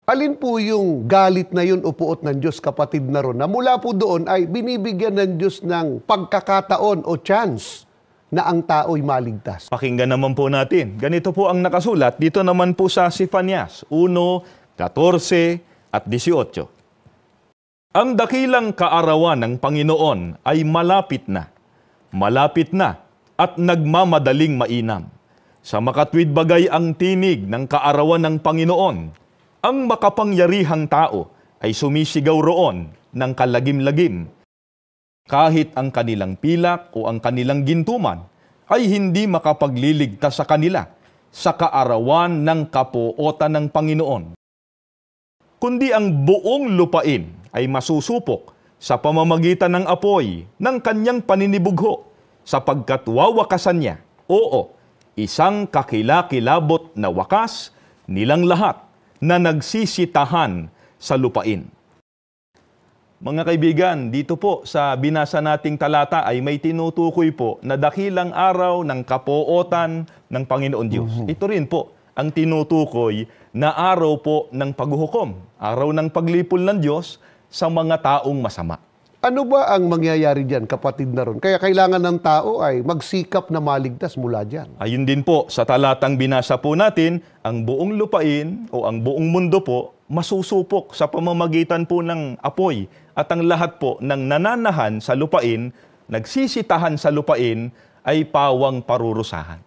Alin po yung galit na yun o puot ng Diyos, kapatid na ron, na mula po doon ay binibigyan ng Diyos ng pagkakataon o chance na ang tao'y maligtas? Pakinggan naman po natin. Ganito po ang nakasulat dito naman po sa Sefanias 1:14 at 18. Ang dakilang kaarawan ng Panginoon ay malapit na at nagmamadaling mainam. Sa makatwid bagay ang tinig ng kaarawan ng Panginoon. Ang makapangyarihang tao ay sumisigaw roon ng kalagim-lagim. Kahit ang kanilang pilak o ang kanilang gintuman ay hindi makapagliligtas sa kanila sa kaarawan ng kapuotan ng Panginoon. Kundi ang buong lupain ay masusupok sa pamamagitan ng apoy ng kanyang paninibugho sapagkat wawakasan niya, oo, isang kakilakilabot na wakas nilang lahat na nagsisitahan sa lupain. Mga kaibigan, dito po sa binasa nating talata ay may tinutukoy po na dakilang araw ng kapuotan ng Panginoon Diyos. Ito rin po ang tinutukoy na araw po ng paghuhukom, araw ng paglipol ng Diyos sa mga taong masama. Ano ba ang mangyayari diyan, kapatid na ron? Kaya kailangan ng tao ay magsikap na maligtas mula diyan. Ayun din po, sa talatang binasa po natin, ang buong lupain o ang buong mundo po masusupok sa pamamagitan po ng apoy at ang lahat po ng nananahan sa lupain, nagsisitahan sa lupain ay pawang parurusahan.